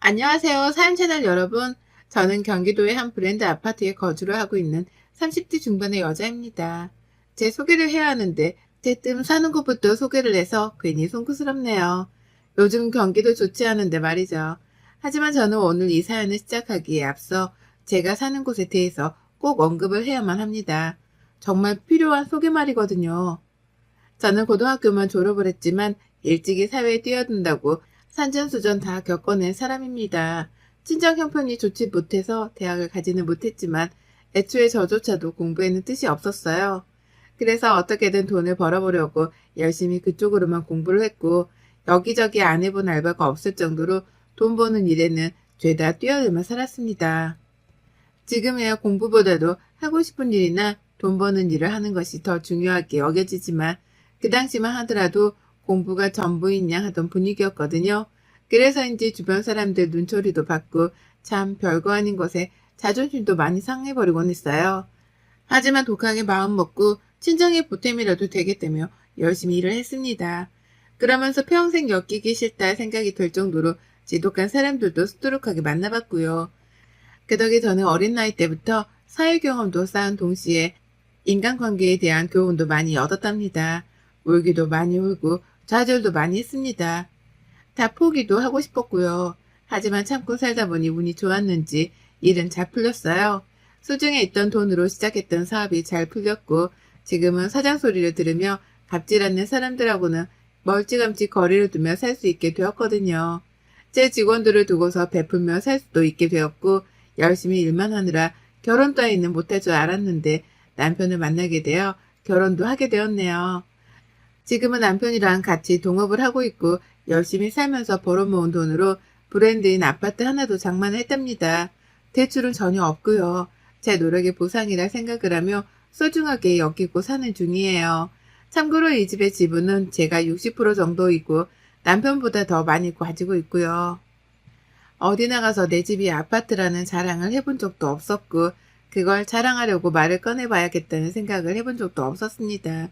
안녕하세요. 사연채널 여러분. 저는 경기도의 한 브랜드 아파트에 거주를 하고 있는 30대 중반의 여자입니다. 제 소개를 해야 하는데 대뜸 사는 곳부터 소개를 해서 괜히 송구스럽네요. 요즘 경기도 좋지 않은데 말이죠. 하지만 저는 오늘 이 사연을 시작하기에 앞서 제가 사는 곳에 대해서 꼭 언급을 해야만 합니다. 정말 필요한 소개말이거든요. 저는 고등학교만 졸업을 했지만 일찍이 사회에 뛰어든다고 산전수전 다 겪어낸 사람입니다. 친정 형편이 좋지 못해서 대학을 가지는 못했지만 애초에 저조차도 공부에는 뜻이 없었어요. 그래서 어떻게든 돈을 벌어보려고 열심히 그쪽으로만 공부를 했고 여기저기 안 해본 알바가 없을 정도로 돈 버는 일에는 죄다 뛰어들만 살았습니다. 지금에야 공부보다도 하고 싶은 일이나 돈 버는 일을 하는 것이 더 중요하게 여겨지지만 그 당시만 하더라도 공부가 전부인 양 하던 분위기였거든요. 그래서인지 주변 사람들 눈초리도 받고 참 별거 아닌 것에 자존심도 많이 상해버리곤 했어요. 하지만 독하게 마음 먹고 친정의 보탬이라도 되겠다며 열심히 일을 했습니다. 그러면서 평생 엮이기 싫다 생각이 들 정도로 지독한 사람들도 수두룩하게 만나봤고요. 그 덕에 저는 어린 나이 때부터 사회 경험도 쌓은 동시에 인간관계에 대한 교훈도 많이 얻었답니다. 울기도 많이 울고 좌절도 많이 했습니다. 다 포기도 하고 싶었고요. 하지만 참고 살다 보니 운이 좋았는지 일은 잘 풀렸어요. 수중에 있던 돈으로 시작했던 사업이 잘 풀렸고 지금은 사장 소리를 들으며 갑질 않는 사람들하고는 멀찌감치 거리를 두며 살 수 있게 되었거든요. 제 직원들을 두고서 베풀며 살 수도 있게 되었고 열심히 일만 하느라 결혼 따위는 못할 줄 알았는데 남편을 만나게 되어 결혼도 하게 되었네요. 지금은 남편이랑 같이 동업을 하고 있고 열심히 살면서 벌어모은 돈으로 브랜드인 아파트 하나도 장만을 했답니다. 대출은 전혀 없고요. 제 노력의 보상이라 생각을 하며 소중하게 여기고 사는 중이에요. 참고로 이 집의 지분은 제가 60% 정도이고 남편보다 더 많이 가지고 있고요. 어디 나가서 내 집이 아파트라는 자랑을 해본 적도 없었고 그걸 자랑하려고 말을 꺼내봐야겠다는 생각을 해본 적도 없었습니다.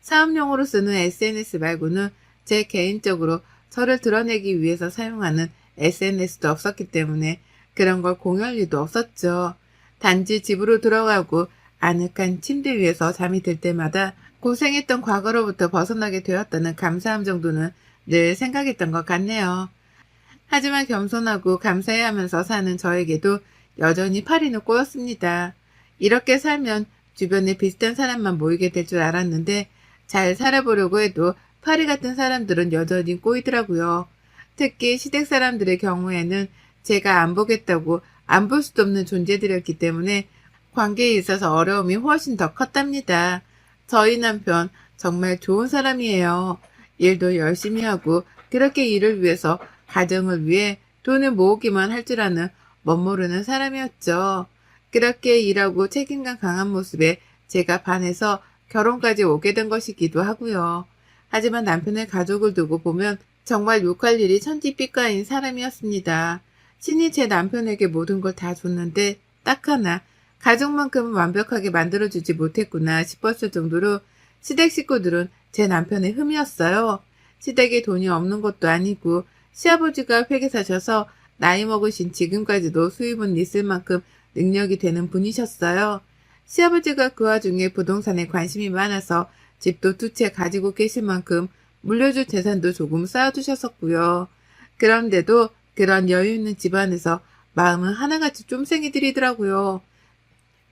사업용으로 쓰는 SNS 말고는 제 개인적으로 저를 드러내기 위해서 사용하는 SNS도 없었기 때문에 그런 걸 공유할 일도 없었죠. 단지 집으로 들어가고 아늑한 침대 위에서 잠이 들 때마다 고생했던 과거로부터 벗어나게 되었다는 감사함 정도는 늘 생각했던 것 같네요. 하지만 겸손하고 감사해 하면서 사는 저에게도 여전히 파리는 꼬였습니다. 이렇게 살면 주변에 비슷한 사람만 모이게 될 줄 알았는데 잘 살아보려고 해도 파리 같은 사람들은 여전히 꼬이더라고요. 특히 시댁 사람들의 경우에는 제가 안 보겠다고 안 볼 수도 없는 존재들이었기 때문에 관계에 있어서 어려움이 훨씬 더 컸답니다. 저희 남편 정말 좋은 사람이에요. 일도 열심히 하고 그렇게 일을 위해서 가정을 위해 돈을 모으기만 할 줄 아는 멋모르는 사람이었죠. 그렇게 일하고 책임감 강한 모습에 제가 반해서 결혼까지 오게 된 것이기도 하고요. 하지만 남편의 가족을 두고 보면 정말 욕할 일이 천지빛가인 사람이었습니다. 신이 제 남편에게 모든 걸 다 줬는데 딱 하나 가족만큼은 완벽하게 만들어주지 못했구나 싶었을 정도로 시댁 식구들은 제 남편의 흠이었어요. 시댁에 돈이 없는 것도 아니고 시아버지가 회계사셔서 나이 먹으신 지금까지도 수입은 있을 만큼 능력이 되는 분이셨어요. 시아버지가 그 와중에 부동산에 관심이 많아서 집도 2채 가지고 계실 만큼 물려줄 재산도 조금 쌓아두셨었고요. 그런데도 그런 여유 있는 집안에서 마음은 하나같이 쫌생이 들이더라고요.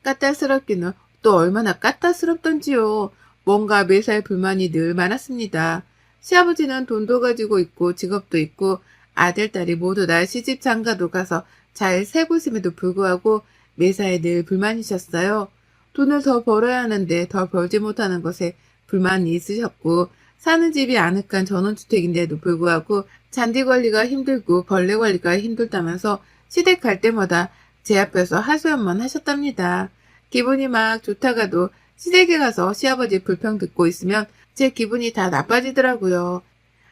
까탈스럽기는 또 얼마나 까탈스럽던지요. 뭔가 매사에 불만이 늘 많았습니다. 시아버지는 돈도 가지고 있고 직업도 있고 아들, 딸이 모두 다 시집 장가도 가서 잘 살고 있음에도 불구하고 매사에 늘 불만이셨어요. 돈을 더 벌어야 하는데 더 벌지 못하는 것에 불만이 있으셨고 사는 집이 아늑한 전원주택인데도 불구하고 잔디 관리가 힘들고 벌레 관리가 힘들다면서 시댁 갈 때마다 제 앞에서 하소연만 하셨답니다. 기분이 막 좋다가도 시댁에 가서 시아버지 불평 듣고 있으면 제 기분이 다 나빠지더라고요.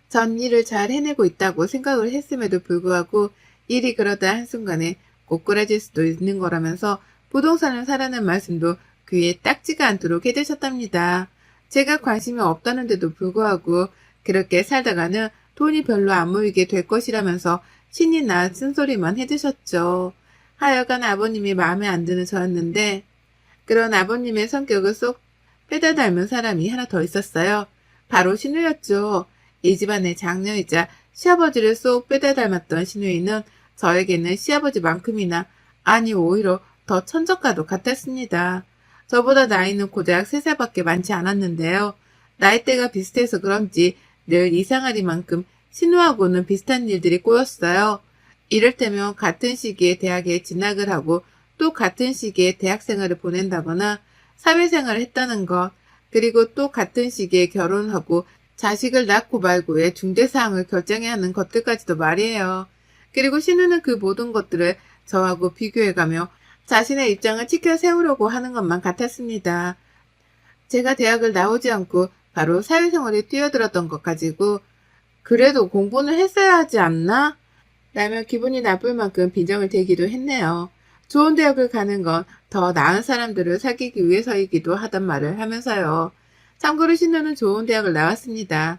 전 일을 잘 해내고 있다고 생각을 했음에도 불구하고 일이 그러다 한순간에 꼬꾸라질 수도 있는 거라면서 부동산을 사라는 말씀도 귀에 딱지가 않도록 해주셨답니다. 제가 관심이 없다는데도 불구하고 그렇게 살다가는 돈이 별로 안 모이게 될 것이라면서 신이 나 쓴소리만 해주셨죠. 하여간 아버님이 마음에 안 드는 저였는데 그런 아버님의 성격을 쏙 빼다 닮은 사람이 하나 더 있었어요. 바로 신우였죠. 이 집안의 장녀이자 시아버지를 쏙 빼다 닮았던 신우이는 저에게는 시아버지만큼이나 아니 오히려 더 천적과도 같았습니다. 저보다 나이는 고작 3살밖에 많지 않았는데요. 나이대가 비슷해서 그런지 늘 이상하리만큼 신우하고는 비슷한 일들이 꼬였어요. 이를테면 같은 시기에 대학에 진학을 하고 또 같은 시기에 대학생활을 보낸다거나 사회생활을 했다는 것, 그리고 또 같은 시기에 결혼하고 자식을 낳고 말고의 중대사항을 결정해야 하는 것들까지도 말이에요. 그리고 신우는 그 모든 것들을 저하고 비교해가며 자신의 입장을 지켜 세우려고 하는 것만 같았습니다. 제가 대학을 나오지 않고 바로 사회생활에 뛰어들었던 것 가지고 그래도 공부는 했어야 하지 않나? 라며 기분이 나쁠 만큼 빈정을 대기도 했네요. 좋은 대학을 가는 건 더 나은 사람들을 사귀기 위해서이기도 하단 말을 하면서요. 참고로 신우는 좋은 대학을 나왔습니다.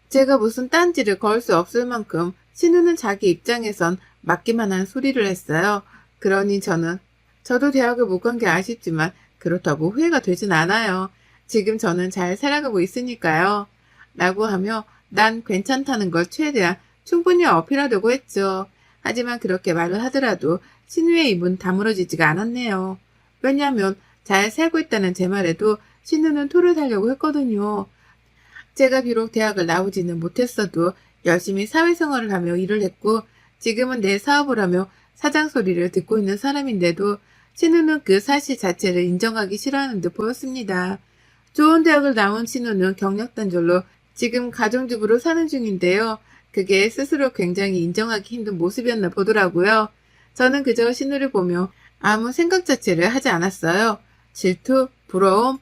제가 무슨 딴지를 걸 수 없을 만큼 신우는 자기 입장에선 맞기만 한 소리를 했어요. 그러니 저도 대학을 못 간 게 아쉽지만 그렇다고 후회가 되진 않아요. 지금 저는 잘 살아가고 있으니까요. 라고 하며 난 괜찮다는 걸 최대한 충분히 어필하려고 했죠. 하지만 그렇게 말을 하더라도 신우의 입은 다물어지지가 않았네요. 왜냐하면 잘 살고 있다는 제 말에도 신우는 토를 달려고 했거든요. 제가 비록 대학을 나오지는 못했어도 열심히 사회생활을 하며 일을 했고 지금은 내 사업을 하며 사장 소리를 듣고 있는 사람인데도 신우는 그 사실 자체를 인정하기 싫어하는 듯 보였습니다. 좋은 대학을 나온 신우는 경력 단절로 지금 가정주부로 사는 중인데요. 그게 스스로 굉장히 인정하기 힘든 모습이었나 보더라고요. 저는 그저 신우를 보며 아무 생각 자체를 하지 않았어요. 질투, 부러움,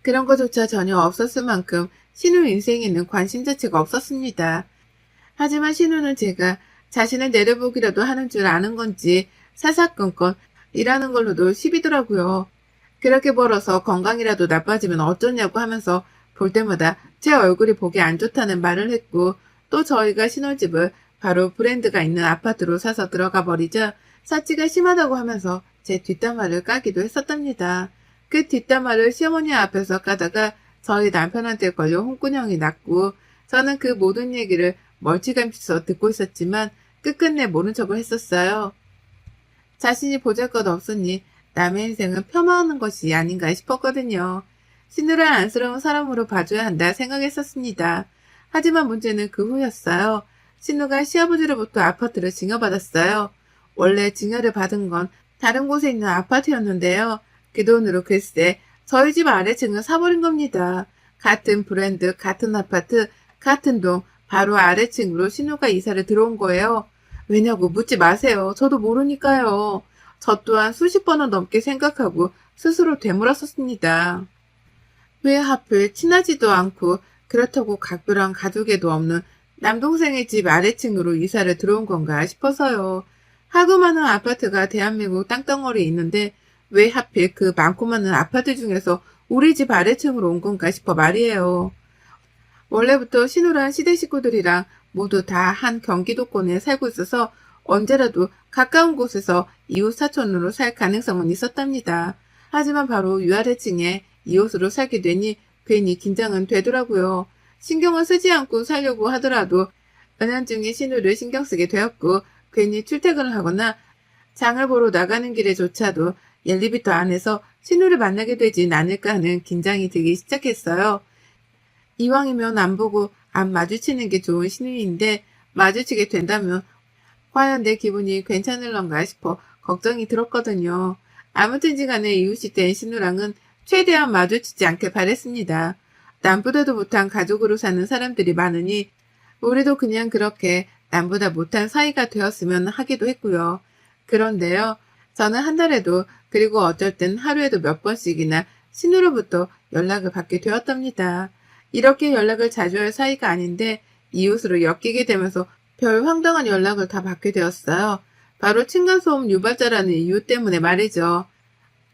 그런 것조차 전혀 없었을 만큼 신우 인생에는 관심 자체가 없었습니다. 하지만 신우는 제가 자신을 내려보기라도 하는 줄 아는 건지 사사건건 일하는 걸로도 시비더라고요. 그렇게 벌어서 건강이라도 나빠지면 어쩌냐고 하면서 볼 때마다 제 얼굴이 보기 안 좋다는 말을 했고 또 저희가 신혼집을 바로 브랜드가 있는 아파트로 사서 들어가 버리자 사치가 심하다고 하면서 제 뒷담화를 까기도 했었답니다. 그 뒷담화를 시어머니 앞에서 까다가 저희 남편한테 걸려 홍군형이 났고 저는 그 모든 얘기를 멀찌감치서 듣고 있었지만 끝끝내 모른 척을 했었어요. 자신이 보잘것없으니 남의 인생은 폄하하는 것이 아닌가 싶었거든요. 신우를 안쓰러운 사람으로 봐줘야 한다 생각했었습니다. 하지만 문제는 그 후였어요. 신우가 시아버지로부터 아파트를 증여받았어요. 원래 증여를 받은 건 다른 곳에 있는 아파트였는데요. 그 돈으로 글쎄 저희 집 아래층을 사버린 겁니다. 같은 브랜드, 같은 아파트, 같은 동 바로 아래층으로 신우가 이사를 들어온 거예요. 왜냐고 묻지 마세요. 저도 모르니까요. 저 또한 수십 번은 넘게 생각하고 스스로 되물었었습니다. 왜 하필 친하지도 않고 그렇다고 각별한 가족에도 없는 남동생의 집 아래층으로 이사를 들어온 건가 싶어서요. 하고 많은 아파트가 대한민국 땅덩어리에 있는데 왜 하필 그 많고 많은 아파트 중에서 우리 집 아래층으로 온 건가 싶어 말이에요. 원래부터 신우란 시대 식구들이랑 모두 다 한 경기도권에 살고 있어서 언제라도 가까운 곳에서 이웃 사촌으로 살 가능성은 있었답니다. 하지만 바로 위아래층에 이웃으로 살게 되니 괜히 긴장은 되더라고요. 신경을 쓰지 않고 살려고 하더라도 은연중에 신우를 신경 쓰게 되었고 괜히 출퇴근을 하거나 장을 보러 나가는 길에조차도 엘리베이터 안에서 신우를 만나게 되진 않을까 하는 긴장이 들기 시작했어요. 이왕이면 안 보고 안 마주치는 게 좋은 신우인데 마주치게 된다면 과연 내 기분이 괜찮을런가 싶어 걱정이 들었거든요. 아무튼지 간에 이웃이 된 신우랑은 최대한 마주치지 않게 바랬습니다. 남보다도 못한 가족으로 사는 사람들이 많으니 우리도 그냥 그렇게 남보다 못한 사이가 되었으면 하기도 했고요. 그런데요. 저는 한 달에도 그리고 어쩔 땐 하루에도 몇 번씩이나 신우로부터 연락을 받게 되었답니다. 이렇게 연락을 자주 할 사이가 아닌데 이웃으로 엮이게 되면서 별 황당한 연락을 다 받게 되었어요. 바로 층간소음 유발자라는 이유 때문에 말이죠.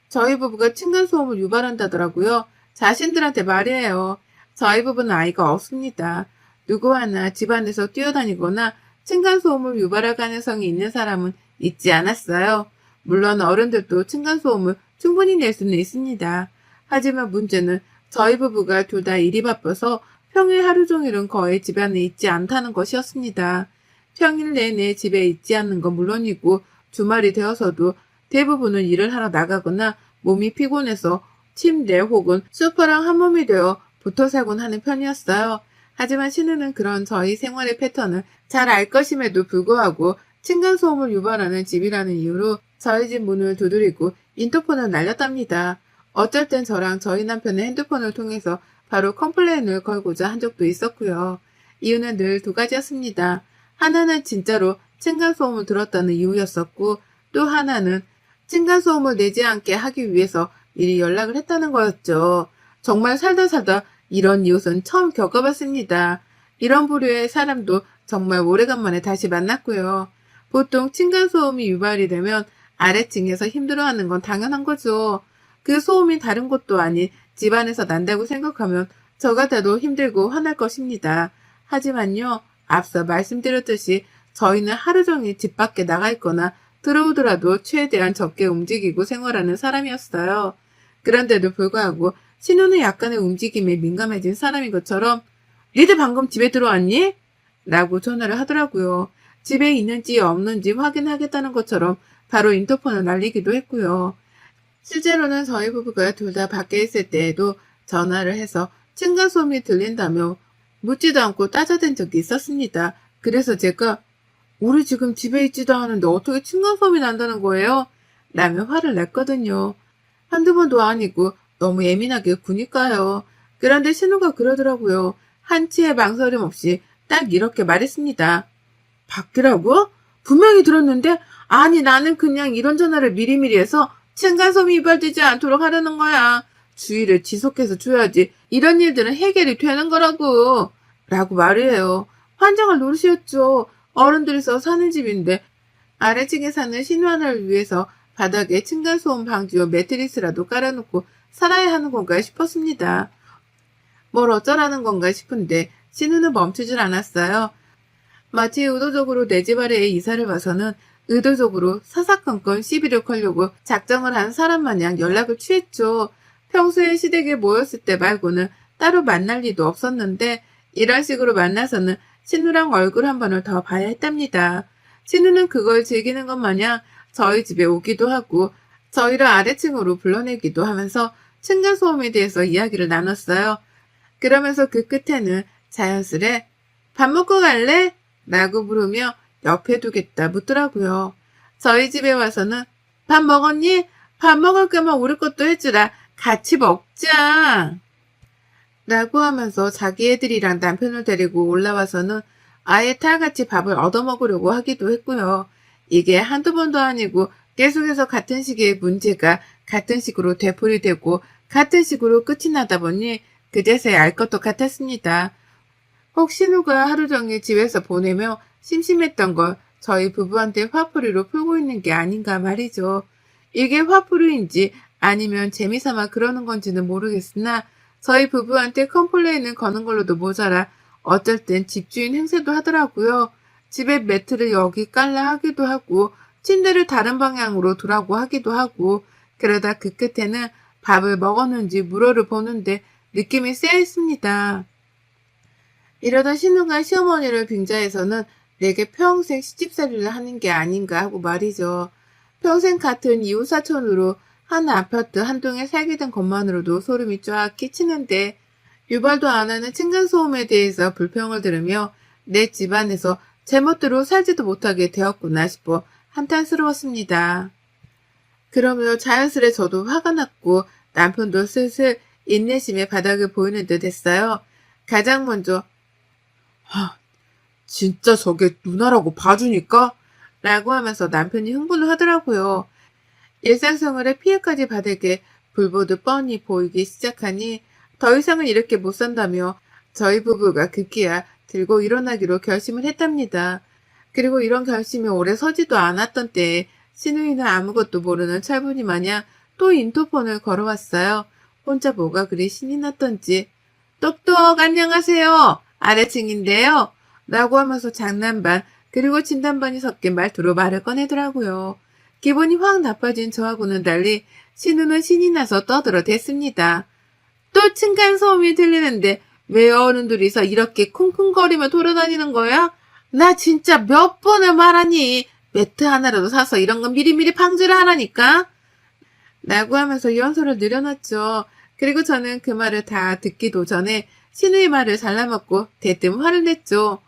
저희 부부가 층간소음을 유발한다더라고요. 자신들한테 말이에요. 저희 부부는 아이가 없습니다. 누구 하나 집안에서 뛰어다니거나 층간소음을 유발할 가능성이 있는 사람은 있지 않았어요. 물론 어른들도 층간소음을 충분히 낼 수는 있습니다. 하지만 문제는 저희 부부가 둘 다 일이 바빠서 평일 하루 종일은 거의 집 안에 있지 않다는 것이었습니다. 평일 내내 집에 있지 않는 건 물론이고 주말이 되어서도 대부분은 일을 하러 나가거나 몸이 피곤해서 침대 혹은 소파랑 한 몸이 되어 붙어 살곤 하는 편이었어요. 하지만 신우는 그런 저희 생활의 패턴을 잘 알 것임에도 불구하고 층간소음을 유발하는 집이라는 이유로 저희 집 문을 두드리고 인터폰을 날렸답니다. 어쩔 땐 저랑 저희 남편의 핸드폰을 통해서 바로 컴플레인을 걸고자 한 적도 있었고요. 이유는 늘 두 가지였습니다. 하나는 진짜로 층간소음을 들었다는 이유였었고 또 하나는 층간소음을 내지 않게 하기 위해서 미리 연락을 했다는 거였죠. 정말 살다 이런 이웃은 처음 겪어봤습니다. 이런 부류의 사람도 정말 오래간만에 다시 만났고요. 보통 층간소음이 유발이 되면 아래층에서 힘들어하는 건 당연한 거죠. 그 소음이 다른 곳도 아닌 집안에서 난다고 생각하면 저 같아도 힘들고 화날 것입니다. 하지만요, 앞서 말씀드렸듯이 저희는 하루 종일 집 밖에 나가 있거나 들어오더라도 최대한 적게 움직이고 생활하는 사람이었어요. 그런데도 불구하고 신우는 약간의 움직임에 민감해진 사람인 것처럼 니들 방금 집에 들어왔니? 라고 전화를 하더라고요. 집에 있는지 없는지 확인하겠다는 것처럼 바로 인터폰을 날리기도 했고요. 실제로는 저희 부부가 둘 다 밖에 있을 때에도 전화를 해서 층간소음이 들린다며 묻지도 않고 따져댄 적이 있었습니다. 그래서 제가 우리 지금 집에 있지도 않은데 어떻게 층간소음이 난다는 거예요? 라며 화를 냈거든요. 한두 번도 아니고 너무 예민하게 구니까요. 그런데 신우가 그러더라고요. 한치의 망설임 없이 딱 이렇게 말했습니다. 밖이라고? 분명히 들었는데 아니 나는 그냥 이런 전화를 미리미리 해서 층간소음이 유발되지 않도록 하려는 거야. 주의를 지속해서 줘야지 이런 일들은 해결이 되는 거라고. 라고 말해요. 환장할 노릇이었죠. 어른들이서 사는 집인데 아래층에 사는 신우 하나를 위해서 바닥에 층간소음 방지용 매트리스라도 깔아놓고 살아야 하는 건가 싶었습니다. 뭘 어쩌라는 건가 싶은데 신우는 멈추질 않았어요. 마치 의도적으로 내 집 아래에 이사를 와서는 의도적으로 사사건건 시비를 걸려고 작정을 한 사람 마냥 연락을 취했죠. 평소에 시댁에 모였을 때 말고는 따로 만날 리도 없었는데 이런 식으로 만나서는 신우랑 얼굴 한 번을 더 봐야 했답니다. 신우는 그걸 즐기는 것 마냥 저희 집에 오기도 하고 저희를 아래층으로 불러내기도 하면서 층간소음에 대해서 이야기를 나눴어요. 그러면서 그 끝에는 자연스레 밥 먹고 갈래? 라고 물으며 옆에 두겠다 묻더라고요. 저희 집에 와서는 밥 먹었니? 밥 먹을 거면 우리 것도 해주라. 같이 먹자. 라고 하면서 자기 애들이랑 남편을 데리고 올라와서는 아예 탈같이 밥을 얻어먹으려고 하기도 했고요. 이게 한두 번도 아니고 계속해서 같은 시기의 문제가 같은 식으로 되풀이되고 같은 식으로 끝이 나다 보니 그제서야 알 것도 같았습니다. 혹 신우가 하루 종일 집에서 보내며 심심했던 걸 저희 부부한테 화풀이로 풀고 있는 게 아닌가 말이죠. 이게 화풀이인지 아니면 재미삼아 그러는 건지는 모르겠으나 저희 부부한테 컴플레인을 거는 걸로도 모자라 어쩔 땐 집주인 행세도 하더라고요. 집에 매트를 여기 깔라 하기도 하고 침대를 다른 방향으로 두라고 하기도 하고 그러다 그 끝에는 밥을 먹었는지 물어를 보는데 느낌이 쎄했습니다. 이러다 신우가 시어머니를 빙자해서는 내게 평생 시집살이를 하는 게 아닌가 하고 말이죠. 평생 같은 이웃사촌으로 한 아파트 한 동에 살게 된 것만으로도 소름이 쫙 끼치는데 유발도 안 하는 층간소음에 대해서 불평을 들으며 내 집안에서 제멋대로 살지도 못하게 되었구나 싶어 한탄스러웠습니다. 그러며 자연스레 저도 화가 났고 남편도 슬슬 인내심의 바닥을 보이는 듯 했어요. 가장 먼저 진짜 저게 누나라고 봐주니까? 라고 하면서 남편이 흥분을 하더라고요. 일상생활에 피해까지 받을 게 불보듯 뻔히 보이기 시작하니 더 이상은 이렇게 못 산다며 저희 부부가 급기야 들고 일어나기로 결심을 했답니다. 그리고 이런 결심이 오래 서지도 않았던 때에 신우이는 아무것도 모르는 철분이 마냥 또 인터폰을 걸어왔어요. 혼자 뭐가 그리 신이 났던지 똑똑 안녕하세요. 아래층인데요. 라고 하면서 장난 반 그리고 진단반이 섞인 말투로 말을 꺼내더라고요. 기분이 확 나빠진 저하고는 달리 신우는 신이 나서 떠들어댔습니다. 또 층간소음이 들리는데 왜 어른들이서 이렇게 쿵쿵거리며 돌아다니는 거야? 나 진짜 몇 번을 말하니 매트 하나라도 사서 이런 건 미리미리 방지를 하라니까? 라고 하면서 연소를 늘여놨죠. 그리고 저는 그 말을 다 듣기도 전에 신우의 말을 잘라먹고 대뜸 화를 냈죠.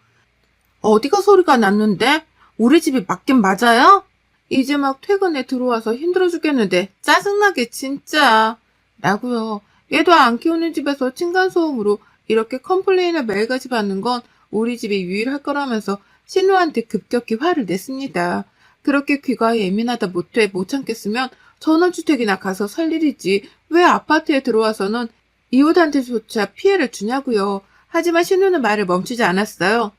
어디가 소리가 났는데? 우리 집이 맞긴 맞아요? 이제 막 퇴근에 들어와서 힘들어 죽겠는데 짜증나게 진짜. 라고요. 얘도 안 키우는 집에서 층간소음으로 이렇게 컴플레인을 매일같이 받는 건 우리 집이 유일할 거라면서 신우한테 급격히 화를 냈습니다. 그렇게 귀가 예민하다 못해 못 참겠으면 전원주택이나 가서 살 일이지 왜 아파트에 들어와서는 이웃한테조차 피해를 주냐고요. 하지만 신우는 말을 멈추지 않았어요.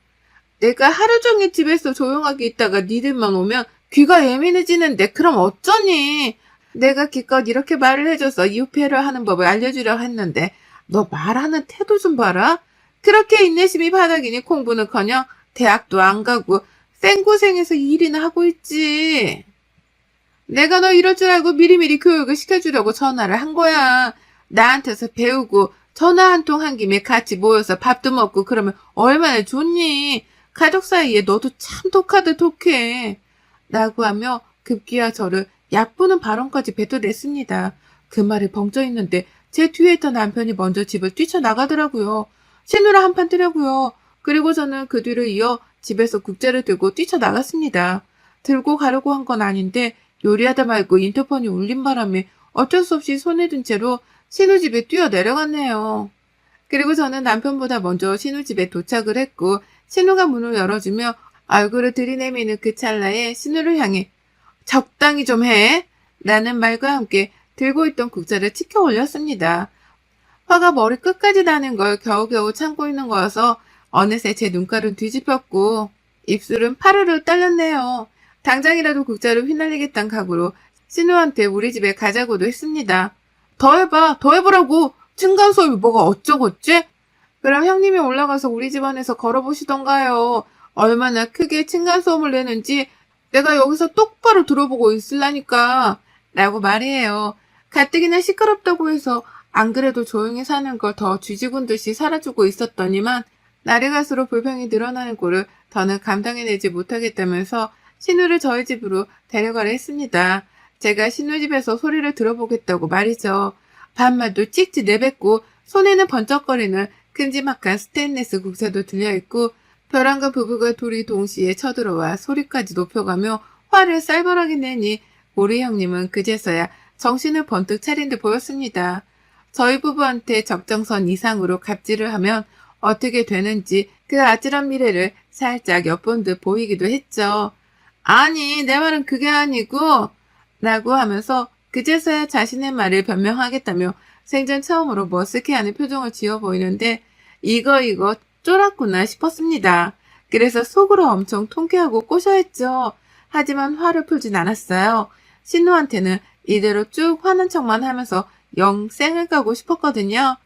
내가 하루 종일 집에서 조용하게 있다가 니들만 오면 귀가 예민해지는데 그럼 어쩌니? 내가 기껏 이렇게 말을 해줘서 이웃 피해를 하는 법을 알려주려고 했는데 너 말하는 태도 좀 봐라. 그렇게 인내심이 바닥이니 공부는커녕 대학도 안 가고 생고생해서 일이나 하고 있지. 내가 너 이럴 줄 알고 미리미리 교육을 시켜주려고 전화를 한 거야. 나한테서 배우고 전화 한 통 한 김에 같이 모여서 밥도 먹고 그러면 얼마나 좋니? 가족 사이에 너도 참 독하다 독해. 라고 하며 급기야 저를 얕보는 발언까지 뱉어냈습니다. 그 말에 벙쪄 있는데 제 뒤에 있던 남편이 먼저 집을 뛰쳐나가더라고요. 신우를 한판 뜨려고요. 그리고 저는 그 뒤를 이어 집에서 국자를 들고 뛰쳐나갔습니다. 들고 가려고 한 건 아닌데 요리하다 말고 인터폰이 울린 바람에 어쩔 수 없이 손에 든 채로 신우 집에 뛰어내려갔네요. 그리고 저는 남편보다 먼저 신우 집에 도착을 했고 신우가 문을 열어주며 얼굴을 들이내미는 그 찰나에 신우를 향해 적당히 좀 해! 라는 말과 함께 들고 있던 국자를 치켜 올렸습니다. 화가 머리 끝까지 나는 걸 겨우겨우 참고 있는 거여서 어느새 제 눈깔은 뒤집혔고 입술은 파르르 떨렸네요. 당장이라도 국자를 휘날리겠다는 각오로 신우한테 우리 집에 가자고도 했습니다. 더 해봐, 더 해보라고! 층간소음이 뭐가 어쩌고째? 그럼 형님이 올라가서 우리 집 안에서 걸어보시던가요. 얼마나 크게 층간소음을 내는지 내가 여기서 똑바로 들어보고 있으려니까. 라고 말해요. 가뜩이나 시끄럽다고 해서 안 그래도 조용히 사는 걸 더 쥐죽은 듯이 살아주고 있었더니만 날이 갈수록 불평이 늘어나는 꼴을 더는 감당해내지 못하겠다면서 신우를 저희 집으로 데려가려 했습니다. 제가 신우 집에서 소리를 들어보겠다고 말이죠. 반말도 찍찍 내뱉고 손에는 번쩍거리는 큼지막한 스테인리스 국자도 들려있고 벼랑과 부부가 둘이 동시에 쳐들어와 소리까지 높여가며 화를 쌀벌하게 내니 우리 형님은 그제서야 정신을 번뜩 차린 듯 보였습니다. 저희 부부한테 적정선 이상으로 갑질을 하면 어떻게 되는지 그 아찔한 미래를 살짝 엿본 듯 보이기도 했죠. 아니, 내 말은 그게 아니고 라고 하면서 그제서야 자신의 말을 변명하겠다며 생전 처음으로 머쓱해하는 표정을 지어 보이는데 이거 쫄았구나 싶었습니다. 그래서 속으로 엄청 통쾌하고 꼬셔했죠. 하지만 화를 풀진 않았어요. 신우한테는 이대로 쭉 화난 척만 하면서 영 쌩을 까고 싶었거든요.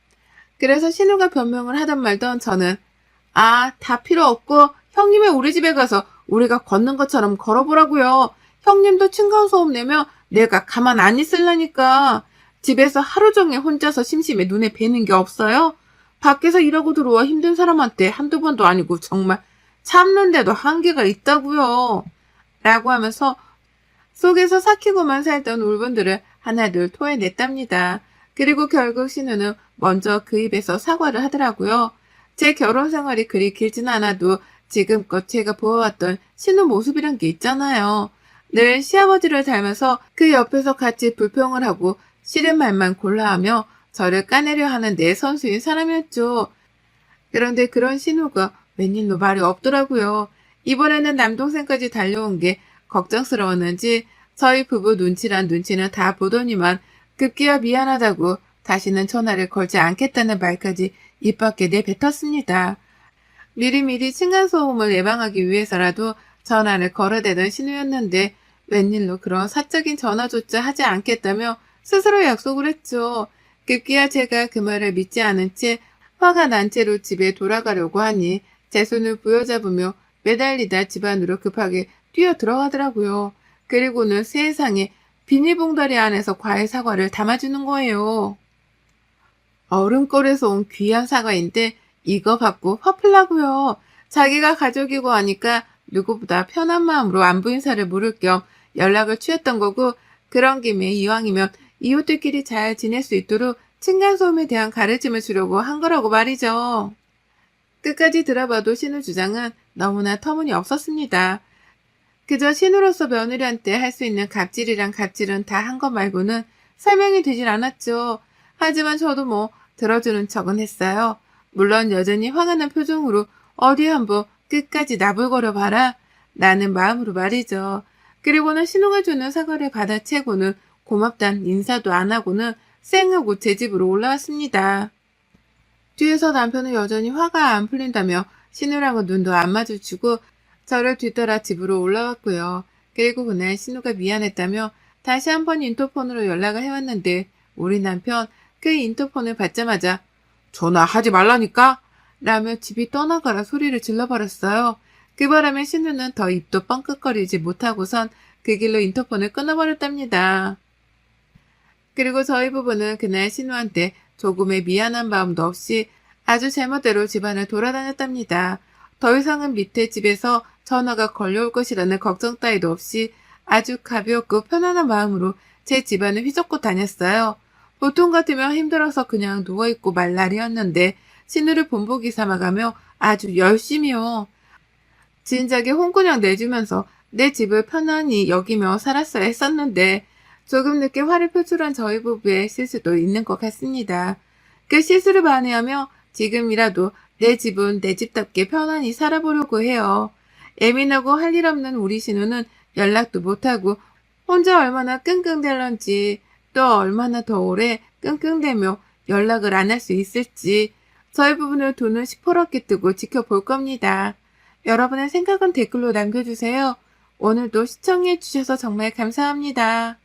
그래서 신우가 변명을 하던 말던 저는 다 필요 없고 형님의 우리 집에 가서 우리가 걷는 것처럼 걸어보라고요. 형님도 층간소음 내면 내가 가만 안 있으려니까. 집에서 하루 종일 혼자서 심심해 눈에 뵈는 게 없어요? 밖에서 일하고 들어와 힘든 사람한테 한두 번도 아니고 정말 참는데도 한계가 있다고요. 라고 하면서 속에서 삭히고만 살던 울분들을 하나둘 토해냈답니다. 그리고 결국 신우는 먼저 그 입에서 사과를 하더라고요. 제 결혼 생활이 그리 길진 않아도 지금껏 제가 보아왔던 신우 모습이란 게 있잖아요. 늘 시아버지를 닮아서 그 옆에서 같이 불평을 하고 싫은 말만 골라하며 저를 까내려 하는 내 선수인 사람이었죠. 그런데 그런 신우가 웬일로 말이 없더라고요. 이번에는 남동생까지 달려온 게 걱정스러웠는지 저희 부부 눈치란 눈치는 다 보더니만 급기야 미안하다고 다시는 전화를 걸지 않겠다는 말까지 입 밖에 내뱉었습니다. 미리미리 층간소음을 예방하기 위해서라도 전화를 걸어대던 신우였는데 웬일로 그런 사적인 전화조차 하지 않겠다며 스스로 약속을 했죠. 급기야 제가 그 말을 믿지 않은 채 화가 난 채로 집에 돌아가려고 하니 제 손을 부여잡으며 매달리다 집 안으로 급하게 뛰어 들어가더라고요. 그리고는 세상에 비닐봉다리 안에서 과일 사과를 담아주는 거예요. 얼음골에서 온 귀한 사과인데 이거 받고 화풀라고요. 자기가 가족이고 하니까 누구보다 편한 마음으로 안부 인사를 물을 겸 연락을 취했던 거고, 그런 김에 이왕이면 이웃들끼리 잘 지낼 수 있도록 층간소음에 대한 가르침을 주려고 한 거라고 말이죠. 끝까지 들어봐도 신우 주장은 너무나 터무니없었습니다. 그저 신우로서 며느리한테 할 수 있는 갑질이란 갑질은 다 한 것 말고는 설명이 되질 않았죠. 하지만 저도 뭐 들어주는 척은 했어요. 물론 여전히 화가 난 표정으로 어디 한번 끝까지 나불거려 봐라 라는 마음으로 말이죠. 그리고는 신우가 주는 사과를 받아채고는 고맙단 인사도 안 하고는 쌩하고 제 집으로 올라왔습니다. 뒤에서 남편은 여전히 화가 안 풀린다며 신우랑은 눈도 안 마주치고 저를 뒤따라 집으로 올라왔고요. 그리고 그날 신우가 미안했다며 다시 한번 인터폰으로 연락을 해왔는데 우리 남편 그 인터폰을 받자마자 전화하지 말라니까 라며 집이 떠나가라 소리를 질러버렸어요. 그 바람에 신우는 더 입도 뻥끗거리지 못하고선 그 길로 인터폰을 끊어버렸답니다. 그리고 저희 부부는 그날 신우한테 조금의 미안한 마음도 없이 아주 제멋대로 집안을 돌아다녔답니다. 더 이상은 밑에 집에서 전화가 걸려올 것이라는 걱정 따위도 없이 아주 가볍고 편안한 마음으로 제 집안을 휘젓고 다녔어요. 보통 같으면 힘들어서 그냥 누워있고 말 날이었는데 신우를 본보기 삼아가며 아주 열심히요. 진작에 홍군형 내주면서 내 집을 편안히 여기며 살았어야 했었는데 조금 늦게 화를 표출한 저희 부부의 실수도 있는 것 같습니다. 그 실수를 만회하며 지금이라도 내 집은 내 집답게 편안히 살아보려고 해요. 예민하고 할 일 없는 우리 신우는 연락도 못하고 혼자 얼마나 끙끙댈런지, 또 얼마나 더 오래 끙끙대며 연락을 안 할 수 있을지 저희 부부는 돈을 시퍼렇게 뜨고 지켜볼 겁니다. 여러분의 생각은 댓글로 남겨주세요. 오늘도 시청해주셔서 정말 감사합니다.